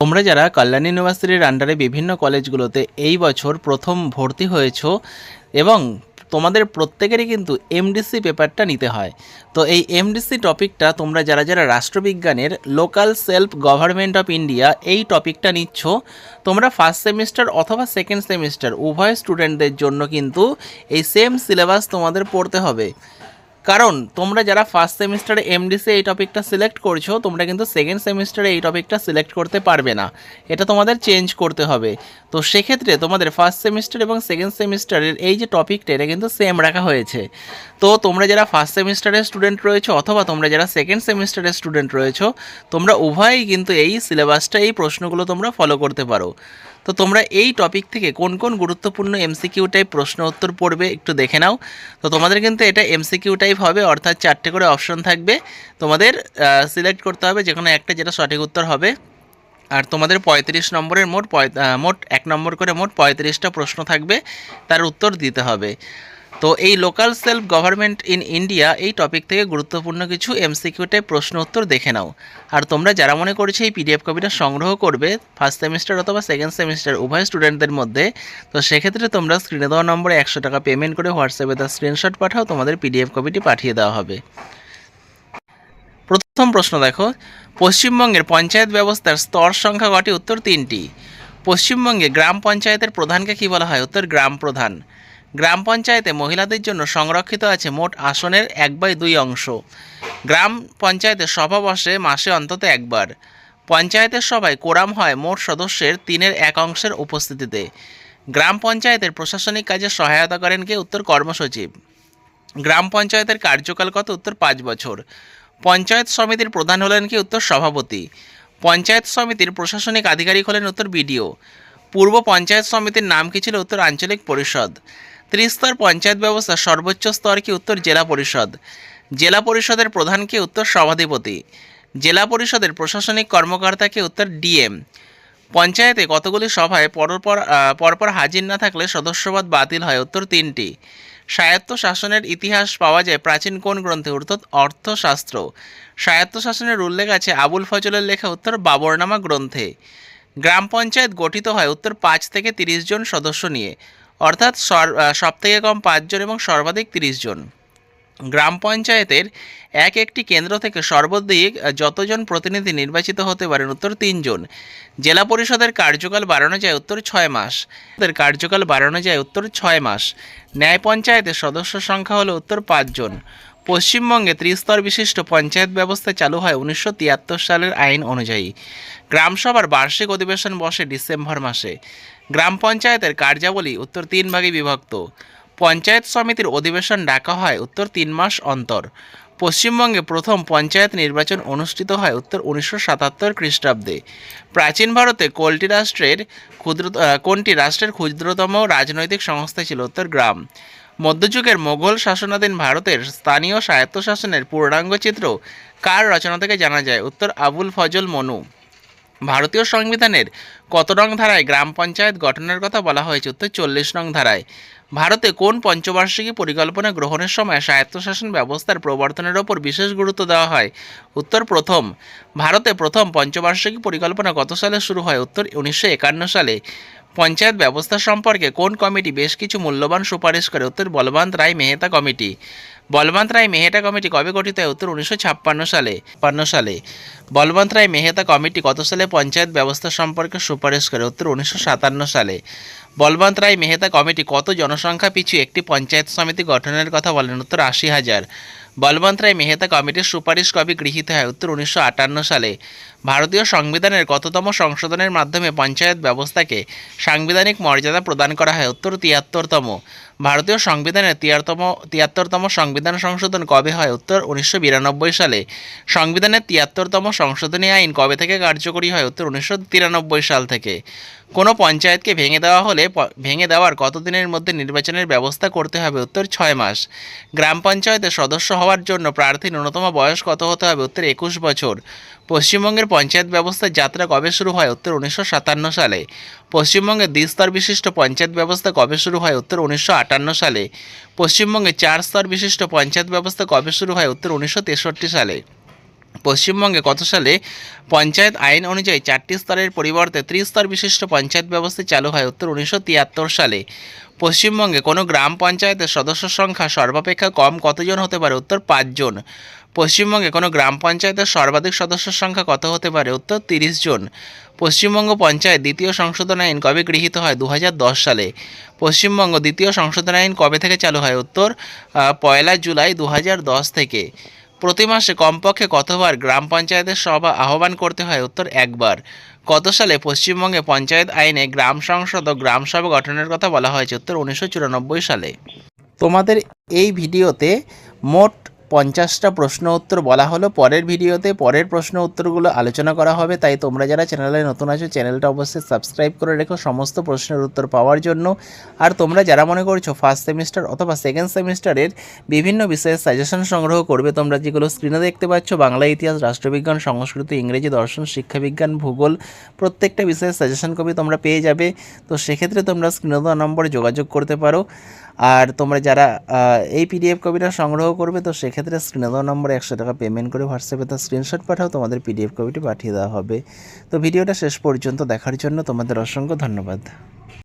তোমরা যারা কল্যাণ ইউনিভার্সিটির আন্ডারে বিভিন্ন কলেজগুলোতে এই বছর প্রথম ভর্তি হয়েছো এবং তোমাদের প্রত্যেকেরই কিন্তু এমডিসি পেপারটা নিতে হয়। তো এই এমডিসি টপিকটা তোমরা যারা যারা রাষ্ট্রবিজ্ঞানের local self government of India এই টপিকটা নিচ্ছ, তোমরা ফার্স্ট সেমিস্টার অথবা সেকেন্ড সেমিস্টার উভয় স্টুডেন্টদের জন্য কিন্তু এই সেম সিলেবাস তোমাদের পড়তে হবে। কারণ তোমরা যারা ফার্স্ট সেমিস্টারে এমডিসি এই টপিকটা সিলেক্ট করছো, তোমরা কিন্তু সেকেন্ড সেমিস্টারে এই টপিকটা সিলেক্ট করতে পারবে না, এটা তোমাদের চেঞ্জ করতে হবে। তো সেক্ষেত্রে তোমাদের ফার্স্ট সেমিস্টার এবং সেকেন্ড সেমিস্টারের এই যে টপিকটা, এটা কিন্তু সেম রাখা হয়েছে। তো তোমরা যারা ফার্স্ট সেমিস্টারের স্টুডেন্ট রয়েছো অথবা তোমরা যারা সেকেন্ড সেমিস্টারের স্টুডেন্ট রয়েছো, তোমরা উভয়ই কিন্তু এই সিলেবাসটা, এই প্রশ্নগুলো তোমরা ফলো করতে পারো। তো তোমরা এই টপিক থেকে কোন কোন গুরুত্বপূর্ণ এমসিকিউ টাইপ প্রশ্ন উত্তর পড়বে একটু দেখে নাও। তো তোমাদের কিন্তু এটা এমসিকিউ টাইপ হবে, অর্থাৎ 4টে করে অপশন থাকবে, তোমাদের সিলেক্ট করতে হবে যে কোনো একটা, যেটা সঠিক উত্তর হবে। আর তোমাদের 35 নম্বরের মোট 1 নম্বর করে মোট 35টা প্রশ্ন থাকবে, তার উত্তর দিতে হবে। তো এই local self government in India এই টপিক থেকে গুরুত্বপূর্ণ কিছু এমসিকিউ টাইপ প্রশ্ন উত্তর দেখে নাও। আর তোমরা যারা মনে করছো এই পিডিএফ কপিটা সংগ্রহ করবে ফার্স্ট সেমিস্টার অথবা সেকেন্ড সেমিস্টার উভয় স্টুডেন্টদের মধ্যে, তো সেক্ষেত্রে তোমরা স্ক্রিনে দেওয়া নম্বরে 100 টাকা পেমেন্ট করে হোয়াটসঅ্যাপে তার স্ক্রিনশট পাঠাও, তোমাদের পিডিএফ কপিটি পাঠিয়ে দেওয়া হবে। প্রথম প্রশ্ন দেখো, পশ্চিমবঙ্গের পঞ্চায়েত ব্যবস্থার স্তর সংখ্যা কটি? উত্তর 3টি। পশ্চিমবঙ্গে গ্রাম পঞ্চায়েতের প্রধানকে কী বলা হয়? উত্তর গ্রাম প্রধান। গ্রাম পঞ্চায়েতে মহিলাদের জন্য সংরক্ষিত আছে মোট আসনের 1/2 অংশ। গ্রাম পঞ্চায়েতে সভা বসে মাসে অন্তত একবার। পঞ্চায়েতের সভায় কোরাম হয় মোট সদস্যের 3/1 উপস্থিতিতে। গ্রাম পঞ্চায়েতের প্রশাসনিক কাজে সহায়তা করেন কে? উত্তর কর্মসচিব। গ্রাম পঞ্চায়েতের কার্যকাল কত? উত্তর 5 বছর। পঞ্চায়েত সমিতির প্রধান হলেন কি? উত্তর সভাপতি। পঞ্চায়েত সমিতির প্রশাসনিক আধিকারিক হলেন উত্তর বিডিও। পূর্ব পঞ্চায়েত সমিতির নাম কি ছিল? উত্তর আঞ্চলিক পরিষদ। ত্রিস্তর পঞ্চায়েত ব্যবস্থার সর্বোচ্চ স্তর কি? উত্তর জেলা পরিষদ। জেলা পরিষদের প্রধান কি? উত্তর সভাধিপতি। জেলা পরিষদের প্রশাসনিক কর্মকর্তা কি? উত্তর ডিএম। পঞ্চায়েতে কতগুলি সভায় পরপর হাজির না থাকলে সদস্যপদ বাতিল হয়? উত্তর 3টি। স্বায়ত্ত শাসনের ইতিহাস পাওয়া যায় প্রাচীন কোন গ্রন্থে? অর্থাৎ অর্থশাস্ত্র। স্বায়ত্ত শাসনের উল্লেখ আছে আবুল ফজলের লেখা উত্তর বাবরনামা গ্রন্থে। গ্রাম পঞ্চায়েত গঠিত হয় উত্তর 5 থেকে 30 জন সদস্য নিয়ে, অর্থাৎ সব থেকে কম 5 জন এবং সর্বাধিক 30 জন। গ্রাম পঞ্চায়েতের একটি কেন্দ্র থেকে সর্বাধিক যতজন প্রতিনিধি নির্বাচিত হতে পারেন? উত্তর 3 জন। জেলা পরিষদের কার্যকাল বাড়ানো যায়? উত্তর 6 মাস। কার্যকাল বাড়ানো যায়? উত্তর 6 মাস। ন্যায় পঞ্চায়েতের সদস্য সংখ্যা হলো উত্তর 5 জন। পশ্চিমবঙ্গে ত্রিস্তর বিশিষ্ট পঞ্চায়েত ব্যবস্থা চালু হয় 1973 সালের আইন অনুযায়ী। গ্রামসভার বার্ষিক অধিবেশন বসে ডিসেম্বর মাসে। গ্রাম পঞ্চায়েতের কার্যাবলী? উত্তর 3 ভাগে বিভক্ত। পঞ্চায়েত সমিতির অধিবেশন ডাকা হয়? উত্তর 3 মাস অন্তর। পশ্চিমবঙ্গে প্রথম পঞ্চায়েত নির্বাচন অনুষ্ঠিত হয়? উত্তর 1977 খ্রিস্টাব্দে। প্রাচীন ভারতে কোনটি রাষ্ট্রের ক্ষুদ্রতম রাজনৈতিক সংস্থা ছিল? উত্তর গ্রাম। মধ্যযুগের মোগল শাসনাধীন ভারতের স্থানীয় স্বায়ত্তশাসনের পূর্ণাঙ্গ চিত্র কার রচনা থেকে জানা যায়? উত্তর আবুল ফজল মনু। ভারতীয় সংবিধানের কত নং ধারায় গ্রাম পঞ্চায়েত গঠনের কথা বলা হয়েছে? উত্তর 40 নং ধারায়। ভারতে কোন পঞ্চবার্ষিকী পরিকল্পনা গ্রহণের সময় স্বায়ত্তশাসন ব্যবস্থার প্রবর্তনের ওপর বিশেষ গুরুত্ব দেওয়া হয়? উত্তর প্রথম। ভারতে প্রথম পঞ্চবার্ষিকী পরিকল্পনা কত সালে শুরু হয়? উত্তর 1951 সালে। পঞ্চায়েত ব্যবস্থা সম্পর্কে কোন কমিটি বেশ কিছু মূল্যবান সুপারিশ করে? উত্তর বলবন্ত রায় মেহতা কমিটি। বলবন্ত রায় মেহতা কমিটি কবে গঠিত হয়? উত্তর 1956 সালে। বলবন্ত রায় মেহতা কমিটি কত সালে পঞ্চায়েত ব্যবস্থা সম্পর্কে সুপারিশ করে? উত্তর 1957 সালে। বলবন্ত রায় মেহতা কমিটি কত জনসংখ্যা পিছু একটি পঞ্চায়েত সমিতি গঠনের কথা বলেন? উত্তর 80,000। বলবন্ত রায় মেহতা কমিটির সুপারিশ কবে গৃহীত হয়? উত্তর 1958 সালে। ভারতীয় সংবিধানের কততম সংশোধনের মাধ্যমে পঞ্চায়েত ব্যবস্থাকে সাংবিধানিক মর্যাদা প্রদান করা হয়? উত্তর 73তম। ভারতীয় সংবিধানের 73তম সংবিধান সংশোধন কবে হয়? উত্তর 1992 সালে। সংবিধানের 73তম সংশোধনী আইন কবে থেকে কার্যকরী হয়? উত্তর 1993 সাল থেকে। কোনো পঞ্চায়েতকে ভেঙে দেওয়ার কতদিনের মধ্যে নির্বাচনের ব্যবস্থা করতে হবে? উত্তর 6 মাস। গ্রাম পঞ্চায়েতের সদস্য হওয়ার জন্য প্রার্থীর ন্যূনতম বয়স কত হতে হবে? উত্তর 21 বছর। পশ্চিমবঙ্গের পঞ্চায়েত ব্যবস্থার যাত্রা কবে শুরু হয়? উত্তর 1957 সালে। পশ্চিমবঙ্গে দ্বিস্তর বিশিষ্ট পঞ্চায়েত ব্যবস্থা কবে শুরু হয়? উত্তর 1958 সালে। পশ্চিমবঙ্গে 4 স্তর বিশিষ্ট পঞ্চায়েত ব্যবস্থা কবে শুরু হয়? উত্তর 1963 সালে। পশ্চিমবঙ্গে কত সালে পঞ্চায়েত আইন অনুযায়ী 4টি স্তরের পরিবর্তে ত্রিস্তর বিশিষ্ট পঞ্চায়েত ব্যবস্থা চালু হয়? উত্তর 1973 সালে। পশ্চিমবঙ্গে কোনো গ্রাম পঞ্চায়েতের সদস্য সংখ্যা সর্বাপেক্ষা কম কতজন হতে পারে? উত্তর 5 জন। পশ্চিমবঙ্গে কোনো গ্রাম পঞ্চায়েতের সর্বাধিক সদস্যের সংখ্যা কত হতে পারে? উত্তর 30 জন। পশ্চিমবঙ্গ পঞ্চায়েত দ্বিতীয় সংশোধন আইন কবে গৃহীত হয়? 2010 সালে। পশ্চিমবঙ্গ দ্বিতীয় সংশোধন আইন কবে থেকে চালু হয়? উত্তর 1 জুলাই 2010 থেকে। প্রতি মাসে কমপক্ষে কতবার গ্রাম পঞ্চায়েতের সভা আহ্বান করতে হয়? উত্তর 1 বার। কত সালে পশ্চিমবঙ্গে পঞ্চায়েত আইনে গ্রাম সংসদ ও গ্রাম সভা গঠনের কথা বলা হয়েছে? উত্তর 1994 সালে। তোমাদের এই ভিডিওতে মোট 50টা প্রশ্ন উত্তর বলা হলো। পরের ভিডিওতে পরের প্রশ্ন উত্তরগুলো আলোচনা করা হবে, তাই তোমরা যারা চ্যানেলে নতুন আছো চ্যানেলটা অবশ্যই সাবস্ক্রাইব করে রেখো সমস্ত প্রশ্নের উত্তর পাওয়ার জন্য। আর তোমরা যারা মনে করছো ফার্স্ট সেমিস্টার অথবা সেকেন্ড সেমিস্টারের বিভিন্ন বিষয়ের সাজেশন সংগ্রহ করবে, তোমরা যেগুলো স্ক্রিনে দেখতে পাচ্ছ, বাংলা, ইতিহাস, রাষ্ট্রবিজ্ঞান, সংস্কৃত, ইংরেজি, দর্শন, শিক্ষাবিজ্ঞান, ভূগোল, প্রত্যেকটা বিষয়ের সাজেশন কপি তোমরা পেয়ে যাবে। তো সেক্ষেত্রে তোমরা স্ক্রিনে দেওয়া নম্বরে যোগাযোগ করতে পারো। আর তোমরা যারা এই পিডিএফ কপিটা সংগ্রহ করবে, তো সেক্ষেত্রে স্ক্রিনে দেওয়া নম্বরে 100 টাকা পেমেন্ট করে হোয়াটসঅ্যাপে তার স্ক্রিনশট পাঠাও, তোমাদের পিডিএফ কপিটি পাঠিয়ে দেওয়া হবে। তো ভিডিওটা শেষ পর্যন্ত দেখার জন্য তোমাদের অসংখ্য ধন্যবাদ।